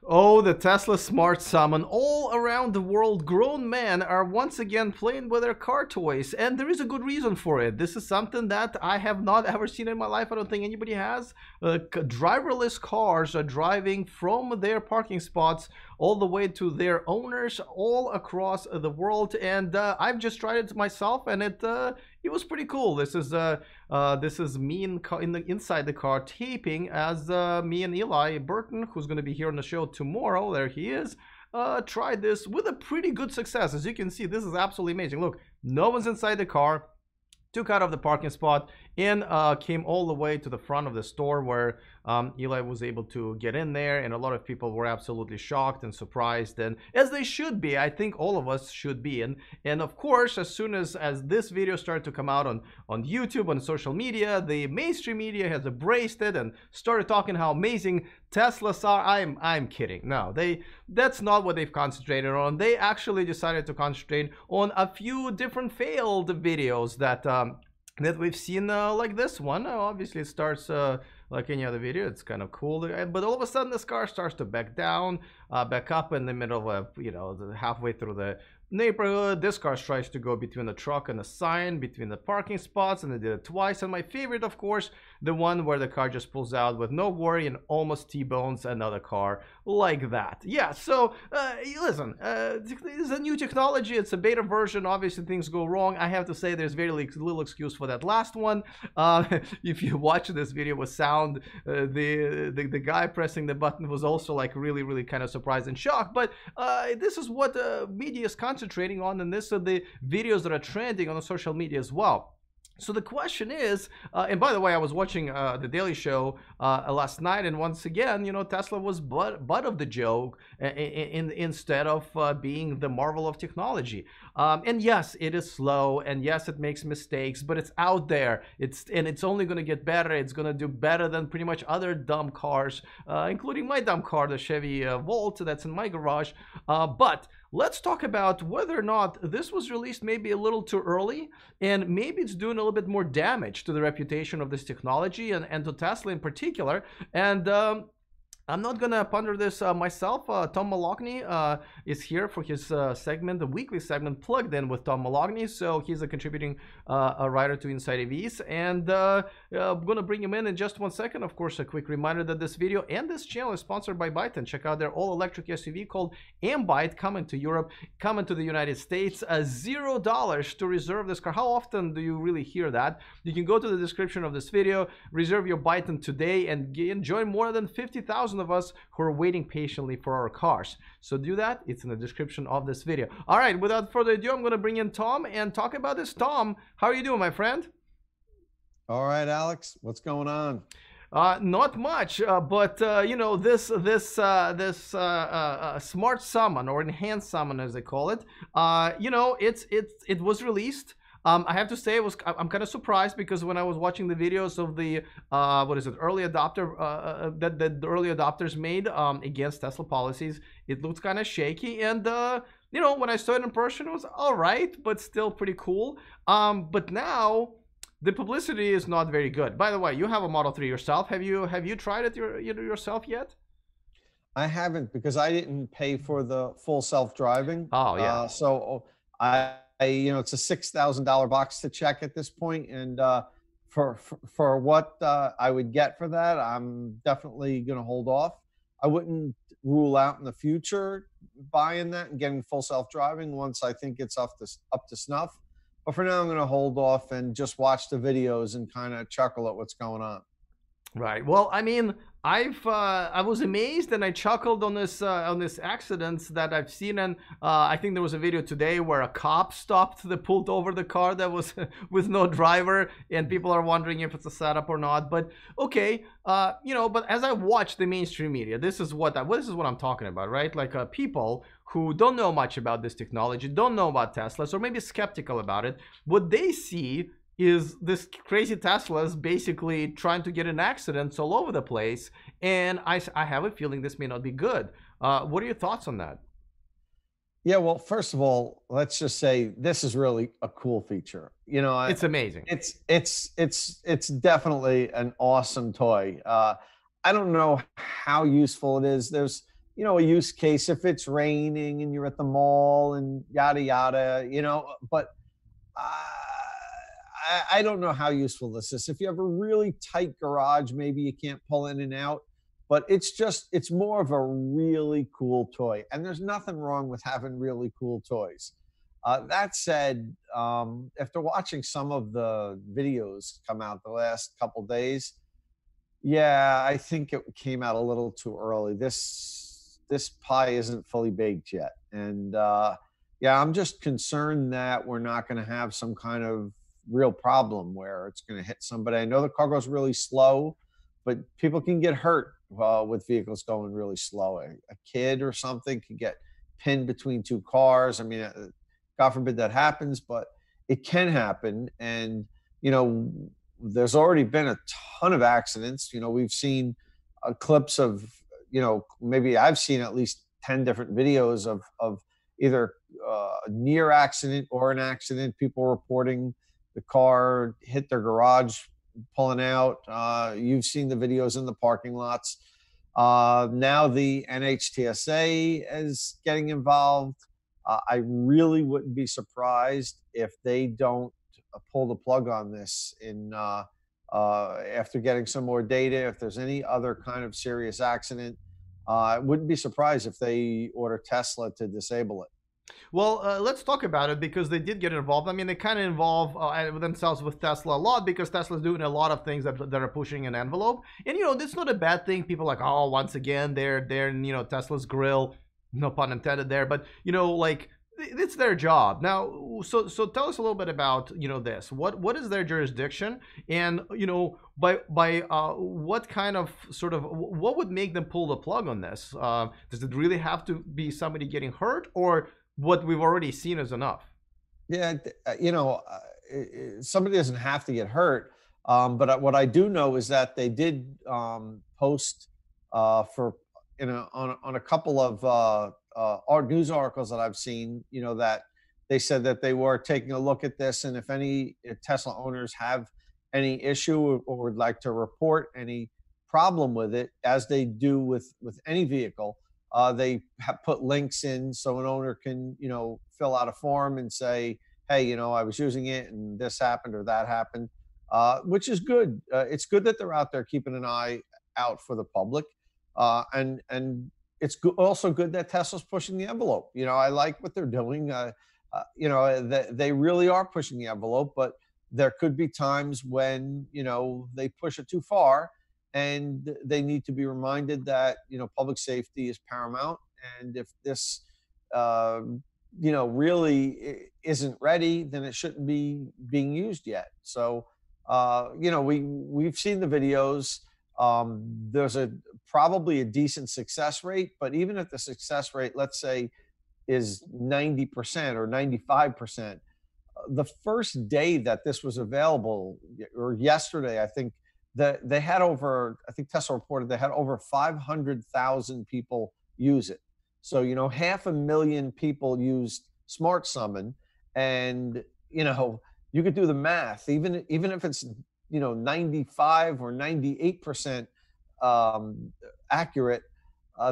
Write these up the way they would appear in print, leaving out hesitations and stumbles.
Oh, the Tesla Smart Summon. All around the world, grown men are once again playing with their car toys, and there is a good reason for it. This is something that I have not ever seen in my life. I don't think anybody has. Driverless cars are driving from their parking spots all the way to their owners all across the world, and I've just tried it myself, and it was pretty cool. This is me inside the car taping as me and Eli Burton, who's going to be here on the show tomorrow. There he is. Tried this with a pretty good success. As you can see, this is absolutely amazing. Look, no one's inside the car. Took out of the parking spot and came all the way to the front of the store where Eli was able to get in there, and a lot of people were absolutely shocked and surprised, and as they should be. I think all of us should be. And of course, as soon as this video started to come out on YouTube, on social media, the mainstream media has embraced it and started talking how amazing Teslas are. I'm kidding. No, that's not what they've concentrated on. They actually decided to concentrate on a few different failed videos that we've seen, like this one. Obviously, it starts like any other video. It's kind of cool, but all of a sudden, this car starts to back down, back up in the middle of, halfway through the neighborhood. This car tries to go between the truck and the sign, between the parking spots, and they did it twice. And my favorite, of course, the one where the car just pulls out with no worry and almost T-bones another car like that. Yeah, so listen, it's a new technology. It's a beta version. Obviously, things go wrong. I have to say there's very little excuse for that last one. If you watch this video with sound, the guy pressing the button was also like really kind of surprised and shocked. But this is what media is concentrating on, and this are the videos that are trending on the social media as well. So the question is, and by the way, I was watching the Daily Show last night, and once again, Tesla was butt of the joke instead of being the marvel of technology. And yes, it is slow, and yes, it makes mistakes, but it's out there. It's only going to get better. It's going to do better than pretty much other dumb cars, including my dumb car, the Chevy Volt, that's in my garage. But let's talk about whether or not this was released maybe a little too early, and maybe it's doing a little bit more damage to the reputation of this technology and to Tesla in particular. And I'm not gonna ponder this myself. Tom Moloughney is here for his segment, the weekly segment, Plugged In with Tom Moloughney. So he's a contributing writer to Inside EVs, and I'm gonna bring him in just 1 second. Of course, a quick reminder that this video and this channel is sponsored by Byton. Check out their all-electric SUV called Ambite, coming to Europe, coming to the United States. $0 to reserve this car. How often do you really hear that? You can go to the description of this video, reserve your Byton today, and join more than 50,000 of us who are waiting patiently for our cars. So do that. It's in the description of this video. All right, without further ado, I'm going to bring in Tom and talk about this. Tom, how are you doing, my friend? All right, Alex, what's going on? Not much, but this smart summon, or enhanced summon as they call it, it was released. I have to say, I'm kind of surprised, because when I was watching the videos of the early adopter that the early adopters made against Tesla policies, it looked kind of shaky. And when I saw it in person, it was all right, but still pretty cool. But now the publicity is not very good. By the way, you have a Model 3 yourself. Have you tried it yourself yet? I haven't, because I didn't pay for the full self-driving. Oh yeah. So it's a $6,000 box to check at this point, and for what I would get for that, I'm definitely going to hold off. I wouldn't rule out in the future buying that and getting full self-driving once I think it's up to snuff. But for now, I'm going to hold off and just watch the videos and kind of chuckle at what's going on. Right. Well, I mean, I was amazed and I chuckled on this accidents that I've seen, and I think there was a video today where a cop pulled over the car that was with no driver, and people are wondering if it's a setup or not. But okay, but as I watch the mainstream media, this is what I'm talking about, right? Like people who don't know much about this technology, don't know about Teslas, or maybe skeptical about it, what they see is this crazy Teslas basically trying to get in accidents all over the place, and I have a feeling this may not be good. What are your thoughts on that? Yeah, well, first of all, let's just say this is really a cool feature. It's amazing. It's definitely an awesome toy. I don't know how useful it is. a use case if it's raining and you're at the mall and yada yada, but I don't know how useful this is. If you have a really tight garage, maybe you can't pull in and out, but it's more of a really cool toy. And there's nothing wrong with having really cool toys. That said, after watching some of the videos come out the last couple days, yeah, I think it came out a little too early. This pie isn't fully baked yet, and yeah, I'm just concerned that we're not going to have some kind of real problem where it's going to hit somebody. I know the car goes really slow, but people can get hurt with vehicles going really slow. A kid or something could get pinned between two cars. I mean, God forbid that happens, but it can happen. And you know, there's already been a ton of accidents. We've seen clips of, maybe I've seen at least 10 different videos of either a near accident or an accident. People reporting the car hit their garage pulling out. You've seen the videos in the parking lots. Now the NHTSA is getting involved. I really wouldn't be surprised if they don't pull the plug on this after getting some more data. If there's any other kind of serious accident, I wouldn't be surprised if they order Tesla to disable it. Well, let's talk about it because they did get involved. I mean, they kind of involve themselves with Tesla a lot because Tesla's doing a lot of things that are pushing an envelope. And, that's not a bad thing. People are like, oh, once again, they're in, Tesla's grill. No pun intended there. But, like, it's their job. Now, so tell us a little bit about, this. What is their jurisdiction? And, by what kind of what would make them pull the plug on this? Does it really have to be somebody getting hurt, or what we've already seen is enough? Yeah, somebody doesn't have to get hurt. But what I do know is that they did post for on a couple of news articles that I've seen, that they said that they were taking a look at this, and if any Tesla owners have any issue or would like to report any problem with it, as they do with any vehicle, they have put links in so an owner can, fill out a form and say, hey, I was using it and this happened or that happened, which is good. It's good that they're out there keeping an eye out for the public. And it's also good that Tesla's pushing the envelope. I like what they're doing. They really are pushing the envelope, but there could be times when, they push it too far, and they need to be reminded that, public safety is paramount. And if this, really isn't ready, then it shouldn't be being used yet. So, we've seen the videos. There's probably a decent success rate, but even if the success rate, let's say, is 90% or 95%, the first day that this was available, or yesterday, I think that they had I think Tesla reported they had over 500,000 people use it. So, 500,000 people used Smart Summon, and, you could do the math, even if it's 95 or 98% accurate,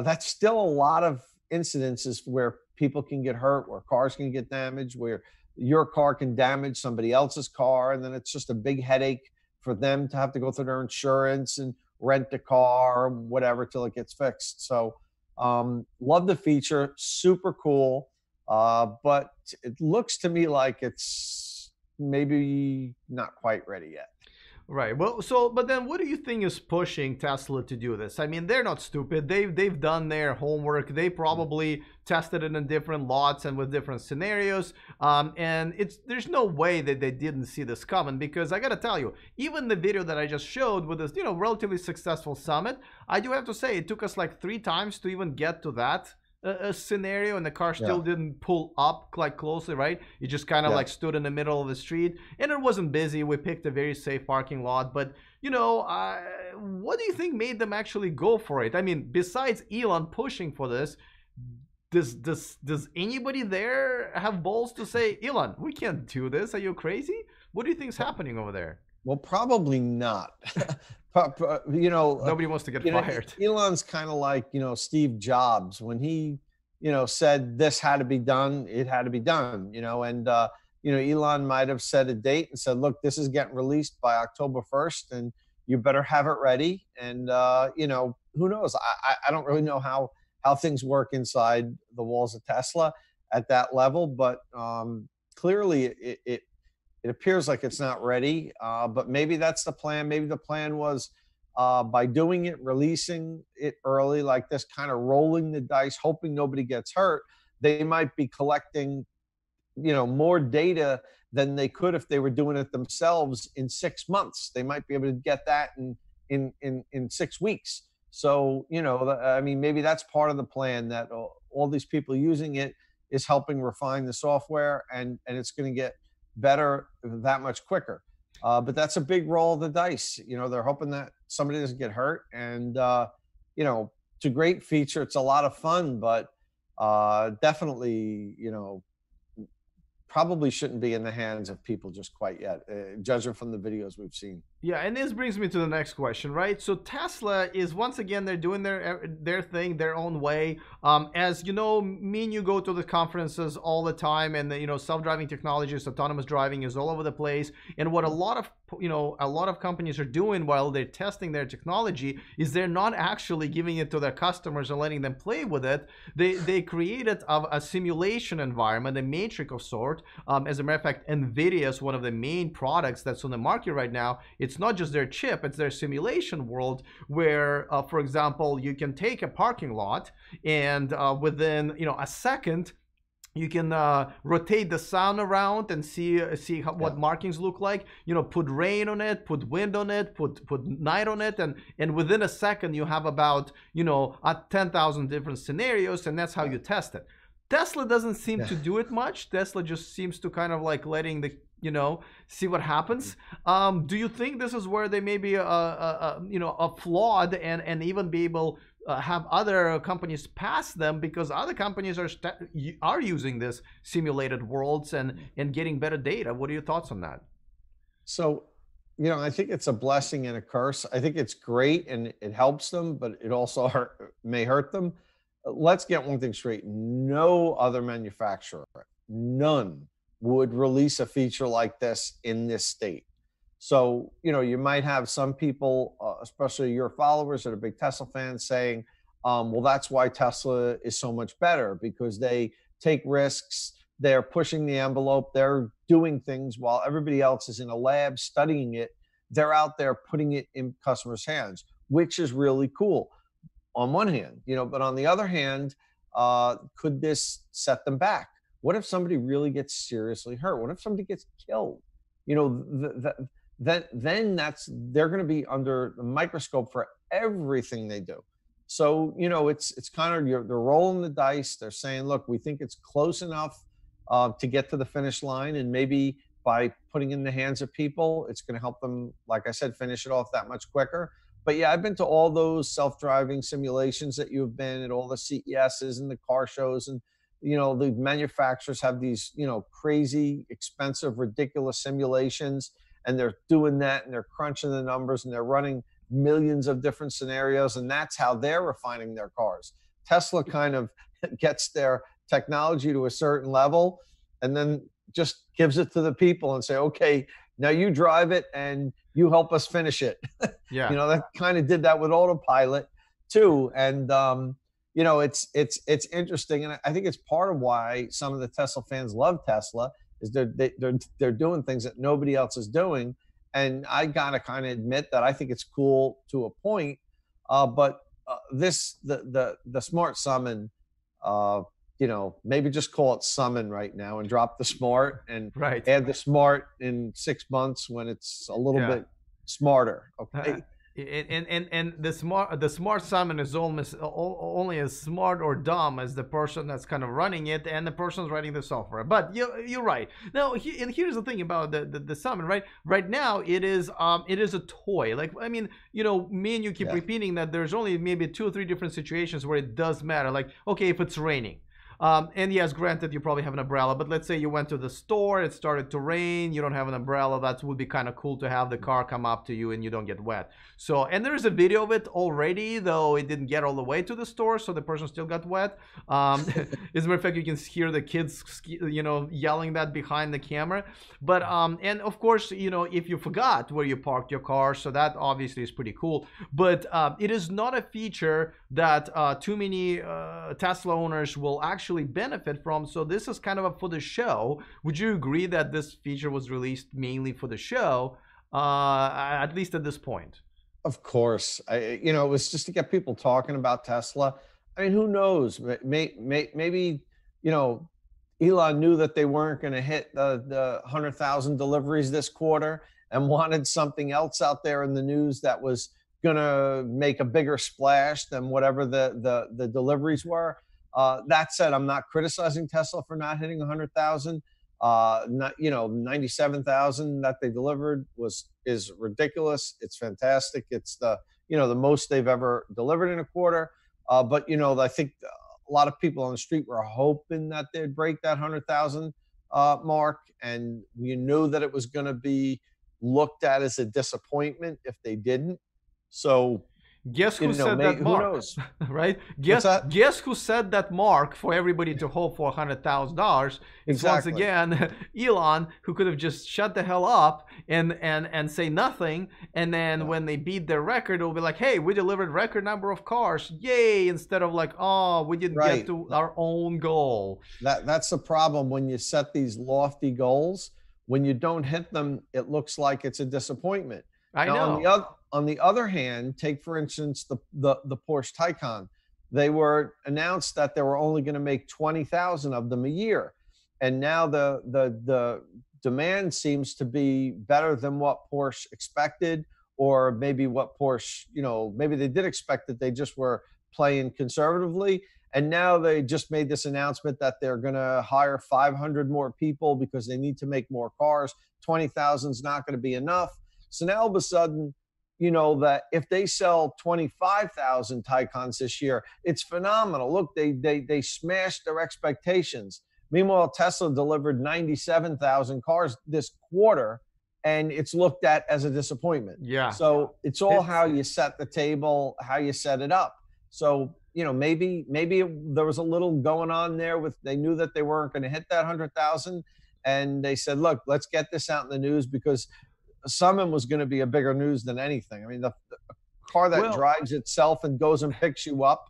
that's still a lot of incidences where people can get hurt, where cars can get damaged, where your car can damage somebody else's car, and then it's just a big headache for them to have to go through their insurance and rent a car or whatever till it gets fixed. So love the feature, super cool, but it looks to me like it's maybe not quite ready yet. Right. Well, but then what do you think is pushing Tesla to do this? I mean, they're not stupid. They've done their homework. They probably tested it in different lots and with different scenarios. And there's no way that they didn't see this coming, because I got to tell you, even the video that I just showed with this, relatively successful summit, I do have to say it took us like 3 times to even get to that a scenario, and the car still didn't pull up like closely, right? It just kind of like stood in the middle of the street, and it wasn't busy. We picked a very safe parking lot. But what do you think made them actually go for it? I mean, besides Elon pushing for this, does anybody there have balls to say, Elon, we can't do this? Are you crazy? What do you think is happening over there? Well, probably not. You know, Nobody wants to get you know, fired. Elon's kind of like, Steve Jobs when he, said this had to be done, it had to be done, and Elon might have set a date and said, look, this is getting released by October 1st and you better have it ready. And who knows? I don't really know how things work inside the walls of Tesla at that level, but clearly it appears like it's not ready. But maybe that's the plan. Maybe the plan was by doing it, releasing it early like this, kind of rolling the dice, hoping nobody gets hurt. They might be collecting, more data than they could if they were doing it themselves in 6 months. They might be able to get that in 6 weeks. So, I mean, maybe that's part of the plan, that all these people using it is helping refine the software, and it's going to get better that much quicker. But that's a big roll of the dice. They're hoping that somebody doesn't get hurt. And, it's a great feature. It's a lot of fun, but definitely, probably shouldn't be in the hands of people just quite yet, judging from the videos we've seen. Yeah, and this brings me to the next question, right? So Tesla is, once again, they're doing their thing their own way. As you know, me and you go to the conferences all the time, and self-driving technologies, autonomous driving is all over the place. And what a lot of companies are doing while they're testing their technology is they're not actually giving it to their customers and letting them play with it. They created a simulation environment, a matrix of sort. As a matter of fact, NVIDIA is one of the main products that's on the market right now. It's not just their chip, it's their simulation world where, for example, you can take a parking lot and within a second, you can rotate the sun around and see what markings look like. Put rain on it, put wind on it, put night on it, and within a second you have about 10,000 different scenarios, and that's how you test it. Tesla doesn't seem to do it much. Tesla just seems to kind of like letting the see what happens. Do you think this is where they may be a flawed and even be able have other companies pass them, because other companies are using this simulated worlds and getting better data? What are your thoughts on that? So, I think it's a blessing and a curse. I think it's great and it helps them, but it also may hurt them. Let's get one thing straight. No other manufacturer, none, would release a feature like this in this state. So, you might have some people, especially your followers that are big Tesla fans, saying, well, that's why Tesla is so much better, because they take risks, they're pushing the envelope, they're doing things while everybody else is in a lab studying it. They're out there putting it in customers' hands, which is really cool on one hand, but on the other hand, could this set them back? What if somebody really gets seriously hurt? What if somebody gets killed? Then they're going to be under the microscope for everything they do. So, it's kind of, they're rolling the dice. They're saying, look, we think it's close enough to get to the finish line, and maybe by putting it in the hands of people, it's going to help them, like I said, finish it off that much quicker. But yeah, I've been to all those self-driving simulations that you've been at, all the CESs and the car shows, and the manufacturers have these crazy, expensive, ridiculous simulations, and they're doing that, and they're crunching the numbers, and they're running millions of different scenarios, and that's how they're refining their cars. Tesla kind of gets their technology to a certain level and then just gives it to the people and say, okay, now you drive it and you help us finish it. Yeah. That kind of did that with autopilot too. And, it's interesting. And I think it's part of why some of the Tesla fans love Tesla, is they're doing things that nobody else is doing. And I gotta kind of admit that I think it's cool to a point. But the smart summon, maybe just call it summon right now and drop the smart, and add the smart in 6 months when it's a little bit smarter. Okay. And the smart summon is almost only as smart or dumb as the person that's kind of running it and the person's writing the software. But you're right. Now, and here's the thing about the summon, right? Right now, it is a toy. Like, I mean, me and you keep repeating that there's only maybe 2 or 3 different situations where it does matter. Like, okay, if it's raining. And yes, granted, you probably have an umbrella, but let's say you went to the store, it started to rain, you don't have an umbrella. That would be kind of cool to have the car come up to you and you don't get wet. So, and there's a video of it already, though it didn't get all the way to the store, so the person still got wet. As a matter of fact, you can hear the kids, yelling that behind the camera. But and of course, if you forgot where you parked your car, so that obviously is pretty cool. But it is not a feature that too many Tesla owners will actually benefit from. So this is kind of for the show. Would you agree that this feature was released mainly for the show, at least at this point? Of course, it was just to get people talking about Tesla. I mean, who knows? Maybe, Elon knew that they weren't going to hit the 100,000 deliveries this quarter and wanted something else out there in the news that was going to make a bigger splash than whatever the deliveries were. That said, I'm not criticizing Tesla for not hitting 100,000. Not 97,000 that they delivered is ridiculous. It's fantastic. It's the most they've ever delivered in a quarter. But I think a lot of people on the street were hoping that they'd break that 100,000 mark, and you knew that it was going to be looked at as a disappointment if they didn't. So Guess who said that who mark, knows? right? What's that? Guess who said that mark for everybody to hope for $100,000? It's once Exactly. again Elon, who could have just shut the hell up and say nothing, and then Yeah. when they beat their record, it'll be like, hey, we delivered record number of cars, yay! Instead of like, oh, we didn't get Right. to our own goal. That's the problem when you set these lofty goals. When you don't hit them, it looks like it's a disappointment. I Now, know. on the other hand, take for instance the Porsche Taycan. They were announced that they were only going to make 20,000 of them a year, and now the demand seems to be better than what Porsche expected, or maybe what Porsche, maybe they did expect that they just were playing conservatively. And now they just made this announcement that they're going to hire 500 more people because they need to make more cars. 20,000 is not going to be enough. So now all of a sudden, that if they sell 25,000 Taycans this year, it's phenomenal. Look, they smashed their expectations. Meanwhile, Tesla delivered 97,000 cars this quarter, and it's looked at as a disappointment. Yeah. So it's all It's- how you set the table, how you set it up. So maybe there was a little going on there with, they knew that they weren't going to hit that 100,000, and they said, look, let's get this out in the news, because Summon was going to be a bigger news than anything. I mean, the car that Well, drives itself and goes and picks you up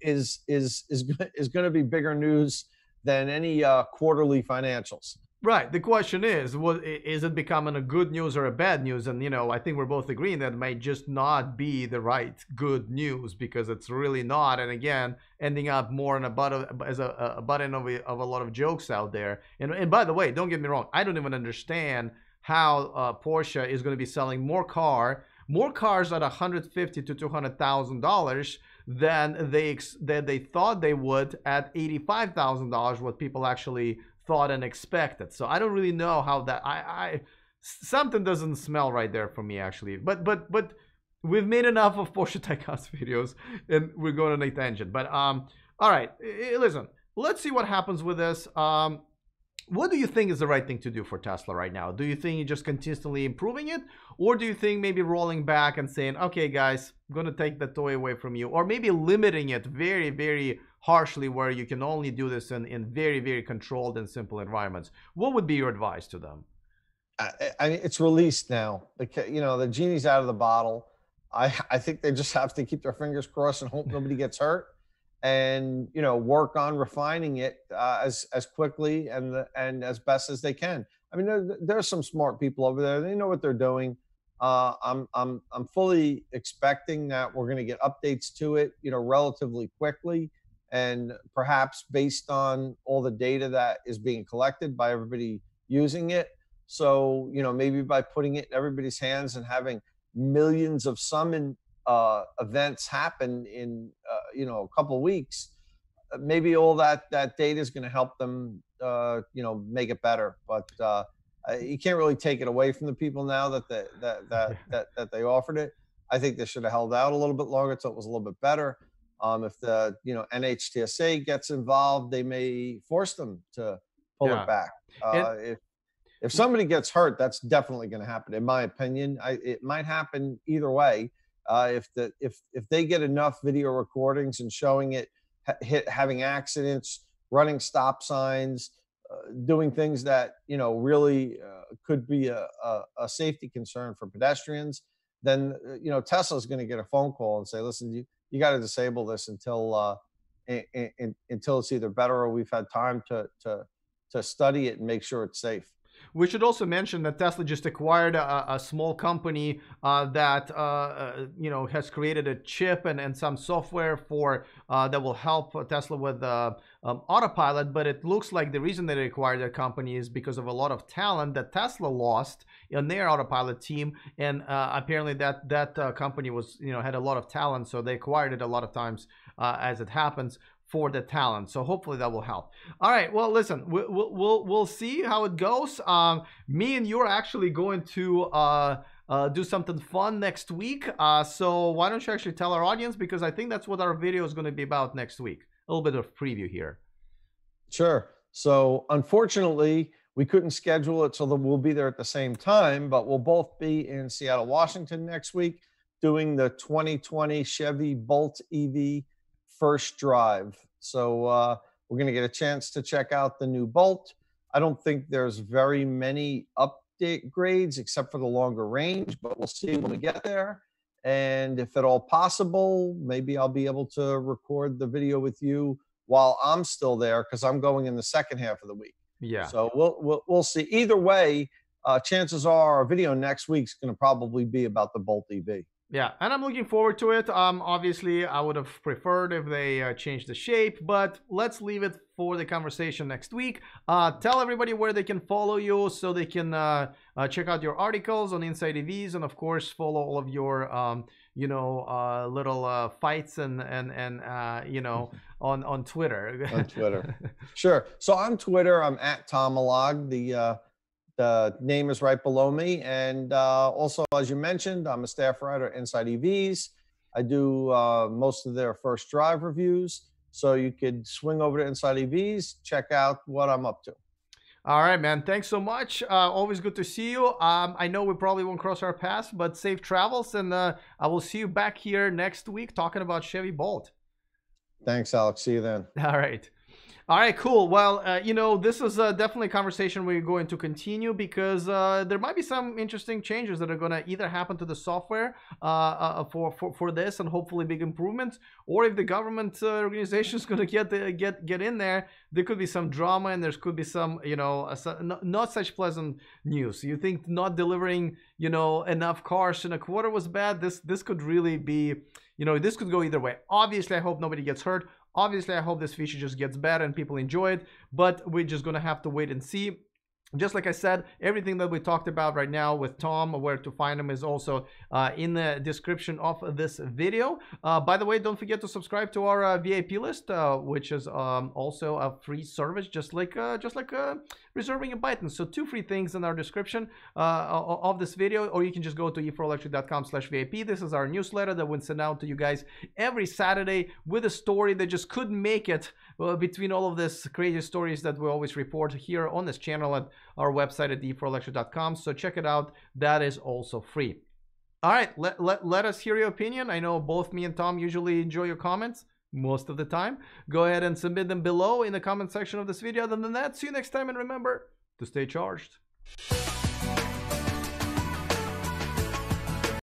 is going to be bigger news than any quarterly financials. right. The question is, is it becoming a good news or a bad news? And I think we're both agreeing that it might just not be the right good news, because it's really not. And again, ending up more in a button of a lot of jokes out there. And by the way, don't get me wrong, I don't even understand how Porsche is going to be selling more cars at $150,000 to $200,000 than they thought they would at $85,000, what people actually thought and expected. So I don't really know how that I something doesn't smell right there for me, actually. But we've made enough of Porsche Taycan's videos, and we're going on a tangent. But all right, listen, let's see what happens with this. What do you think is the right thing to do for Tesla right now? Do you think you're just consistently improving it? Or do you think maybe rolling back and saying, okay, guys, I'm going to take the toy away from you? Or maybe limiting it very, very harshly, where you can only do this in very, very controlled and simple environments? What would be your advice to them? I mean, it's released now. The genie's out of the bottle. I think they just have to keep their fingers crossed and hope nobody gets hurt, and work on refining it as quickly and as best as they can. I mean, there's some smart people over there. They know what they're doing. I'm fully expecting that we're going to get updates to it, relatively quickly, and perhaps based on all the data that is being collected by everybody using it. So maybe by putting it in everybody's hands and having millions of summon events happen in a couple of weeks, maybe all that data is going to help them make it better. But you can't really take it away from the people now that they offered it. I think they should have held out a little bit longer until it was a little bit better. If the NHTSA gets involved, they may force them to pull it back. If somebody gets hurt, that's definitely going to happen. In my opinion, it might happen either way. If they get enough video recordings and showing it having accidents, running stop signs, doing things that really could be a safety concern for pedestrians, then Tesla's going to get a phone call and say, listen, you got to disable this until it's either better or we've had time to study it and make sure it's safe. We should also mention that Tesla just acquired a small company that has created a chip and some software for that will help Tesla with autopilot. But it looks like the reason they acquired that company is because of a lot of talent that Tesla lost in their autopilot team, and apparently that company was had a lot of talent, so they acquired it a lot of times as it happens, for the talent. So hopefully that will help. All right, well, listen, we'll see how it goes. Me and you are actually going to do something fun next week, so why don't you actually tell our audience, because I think that's what our video is going to be about next week. A little bit of preview here. Sure. So unfortunately we couldn't schedule it so that we'll be there at the same time, but we'll both be in Seattle, Washington next week doing the 2020 Chevy Bolt EV first drive. So we're going to get a chance to check out the new Bolt. I don't think there's very many update grades except for the longer range, but we'll see when we get there. And if at all possible, maybe I'll be able to record the video with you while I'm still there, because I'm going in the second half of the week. Yeah. So we'll see. Either way, chances are our video next week's going to probably be about the Bolt EV. Yeah, and I'm looking forward to it. Obviously, I would have preferred if they changed the shape, but let's leave it for the conversation next week. Tell everybody where they can follow you so they can check out your articles on Inside EVs, and of course, follow all of your little fights and on Twitter. On Twitter, sure. So on Twitter, I'm at Tomalog. The name is right below me. And also, as you mentioned, I'm a staff writer at Inside EVs. I do most of their first drive reviews. So you could swing over to Inside EVs, check out what I'm up to. All right, man. Thanks so much. Always good to see you. I know we probably won't cross our paths, but safe travels. And I will see you back here next week talking about Chevy Bolt. Thanks, Alex. See you then. All right. All right, cool. Well, this is definitely a conversation we're going to continue, because there might be some interesting changes that are going to either happen to the software for this, and hopefully big improvements, or if the government organization is going to get in there, there could be some drama, and there could be some not such pleasant news. You think not delivering enough cars in a quarter was bad? This could really be this could go either way. Obviously, I hope nobody gets hurt. Obviously, I hope this feature just gets better and people enjoy it, but we're just going to have to wait and see. Just like I said, everything that we talked about right now with Tom, where to find him, is also in the description of this video. By the way, don't forget to subscribe to our VIP list, which is also a free service, just like reserving a Byton. So 2 free things in our description of this video, or you can just go to e4electric.com/VIP. This is our newsletter that we send out to you guys every Saturday with a story that just couldn't make it between all of this crazy stories that we always report here on this channel at our website at e4electric.com. So check it out. That is also free. All right, let us hear your opinion. I know both me and Tom usually enjoy your comments most of the time. Go ahead and submit them below in the comment section of this video. Other than that, see you next time, and remember to stay charged.